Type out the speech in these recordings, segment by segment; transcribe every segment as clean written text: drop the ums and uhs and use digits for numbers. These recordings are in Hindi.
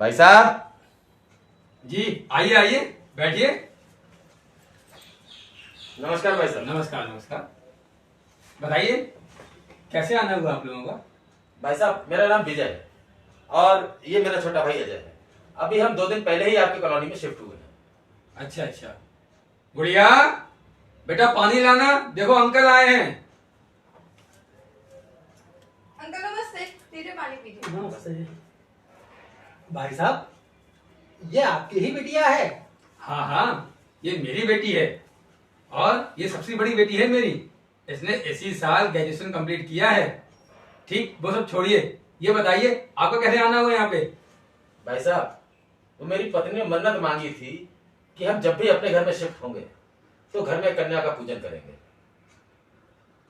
भाई साहब। जी आइए आइए बैठिए। नमस्कार भाई साहब। नमस्कार नमस्कार। बताइए कैसे आना हुआ आप लोगों का? भाई साहब मेरा नाम विजय है और ये मेरा छोटा भाई अजय है। अभी हम 2 दिन पहले ही आपकी कॉलोनी में शिफ्ट हुए हैं। अच्छा अच्छा। गुड़िया बेटा पानी लाना, देखो अंकल आए हैं। अंकल नमस्ते, लीजिए पानी पीजिए। नमस्ते। भाई साहब, ये आपकी ही बिटिया है? हाँ हाँ, ये मेरी बेटी है और ये सबसे बड़ी बेटी है मेरी। इसने इसी साल ग्रेजुएशन कंप्लीट किया है। ठीक, वो सब छोड़िए, ये बताइए आपको कैसे आना हुआ यहाँ पे? भाई साहब वो मेरी पत्नी ने मन्नत मांगी थी कि हम जब भी अपने घर में शिफ्ट होंगे तो घर में कन्या का पूजन करेंगे,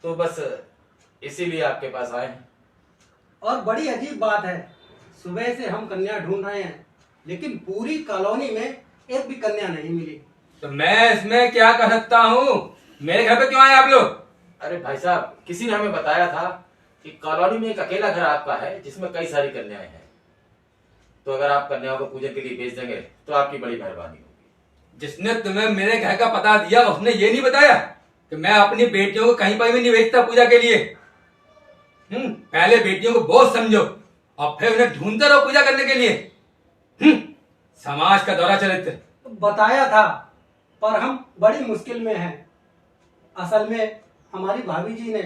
तो बस इसीलिए आपके पास आए हैं। और बड़ी अजीब बात है, सुबह से हम कन्या ढूंढ रहे हैं लेकिन पूरी कॉलोनी में एक भी कन्या नहीं मिली। तो मैं इसमें क्या कर सकता हूँ? मेरे घर पे क्यों आए आप लोग? अरे भाई साहब किसी ने हमें बताया था कि कॉलोनी में एक अकेला घर आपका है जिसमें कई सारी कन्याएं हैं, तो अगर आप कन्याओं को पूजन के लिए भेज देंगे तो आपकी बड़ी मेहरबानी होगी। जिसने तुम्हें मेरे घर का पता दिया उसने ये नहीं बताया कि मैं अपनी बेटियों को कहीं पर भी नहीं भेजता पूजा के लिए। पहले बेटियों को बोझ समझो और फिर उन्हें ढूंढते रहो पूजा करने के लिए। समाज का दौरा चरित्र। बताया था पर हम बड़ी मुश्किल में हैं। असल में हमारी भाभी जी ने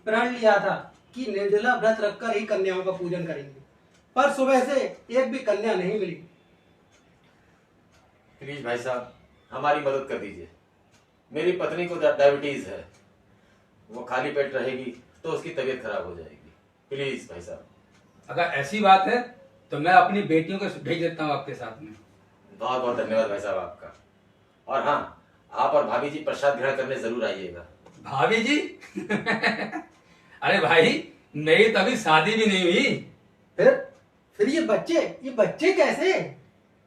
प्रण लिया था कि निर्जला व्रत रखकर ही कन्याओं का पूजन करेंगे, पर सुबह से एक भी कन्या नहीं मिली। प्लीज भाई साहब हमारी मदद कर दीजिए। मेरी पत्नी को डायबिटीज है, वो खाली पेट रहेगी तो उसकी तबीयत खराब हो जाएगी। प्लीज भाई साहब। अगर ऐसी बात है तो मैं अपनी बेटियों को भेज देता हूँ आपके साथ में। बहुत बहुत धन्यवाद भाई साहब आपका। और हाँ, आप और भाभी जी प्रसाद ग्रहण करने जरूर आइएगा। भाभी जी? अरे भाई मेरी तो अभी शादी भी नहीं हुई। फिर ये बच्चे कैसे?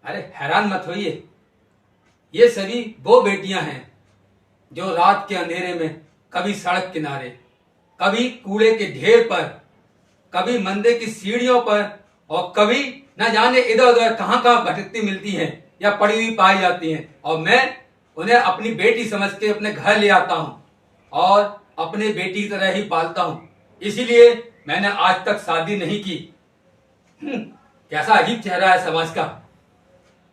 अरे हैरान मत होइए, ये सभी वो बेटियां हैं जो रात के अंधेरे में कभी सड़क किनारे, कभी कूड़े के ढेर पर, कभी मंदिर की सीढ़ियों पर और कभी न जाने इधर उधर कहां कहां भटकती मिलती हैं या पड़ी हुई पाई जाती हैं, और मैं उन्हें अपनी बेटी समझ के अपने घर ले आता हूं और अपने बेटी की तरह ही पालता हूं। इसीलिए मैंने आज तक शादी नहीं की। कैसा अजीब चेहरा है समाज का।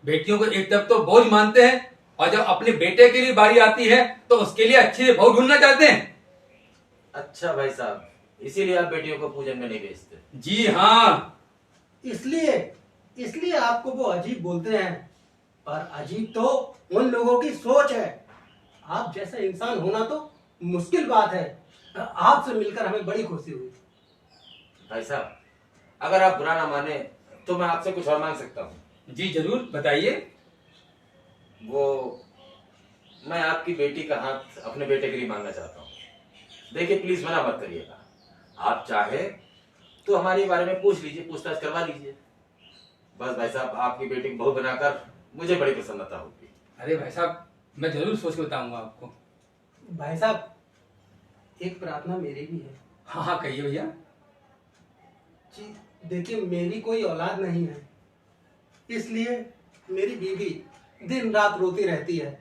बेटियों को एक तरफ तो बोझ मानते हैं और जब अपने बेटे के लिए बारी आती है तो उसके लिए अच्छे से बहू ढूंढना चाहते हैं। अच्छा भाई साहब, इसीलिए आप बेटियों को पूजन में नहीं भेजते? जी हाँ। इसलिए आपको वो अजीब बोलते हैं, पर अजीब तो उन लोगों की सोच है। आप जैसा इंसान होना तो मुश्किल बात है। आपसे मिलकर हमें बड़ी खुशी हुई। भाई साहब अगर आप बुरा ना माने तो मैं आपसे कुछ और मांग सकता हूँ। जी जरूर बताइए। वो मैं आपकी बेटी का हाथ अपने बेटे के लिए मांगना चाहता हूँ। देखिए प्लीज मना मत करिएगा। आप चाहे तो हमारे बारे में पूछ लीजिए, पूछताछ करवा लीजिए। बस भाई साहब आपकी बेटी को बहू बनाकर मुझे बड़ी प्रसन्नता होगी। अरे भाई साहब मैं जरूर सोच के बताऊंगा आपको। भाई साहब एक प्रार्थना मेरी भी है। हाँ हाँ कहिए भैया। जी देखिए, मेरी कोई औलाद नहीं है, इसलिए मेरी बीवी दिन रात रोती रहती है।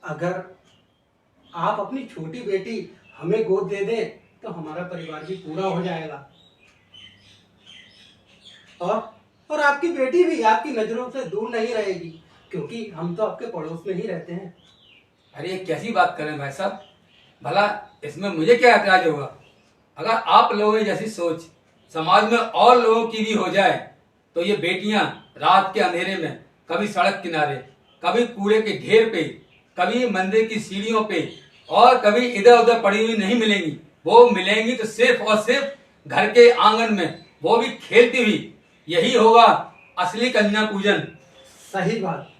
अगर आप अपनी छोटी बेटी हमें गोद दे दें तो हमारा परिवार भी पूरा हो जाएगा। और आपकी बेटी भी आपकी नजरों से दूर नहीं रहेगी, क्योंकि हम तो आपके पड़ोस में ही रहते हैं। अरे ये कैसी बात कर रहे हैं भाई साहब? भला इसमें मुझे क्या ऐतराज होगा? अगर आप लोगों की जैसी सोच समाज में और लोगों की भी हो जाए तो ये बेटियां रात के अंधेरे में कभी सड़क किनारे, कभी कूड़े के ढेर पे, कभी मंदिर की सीढ़ियों पे और कभी इधर उधर पड़ी हुई नहीं मिलेंगी। वो मिलेंगी तो सिर्फ और सिर्फ घर के आंगन में, वो भी खेलती हुई। यही होगा असली कन्या पूजन। सही बात।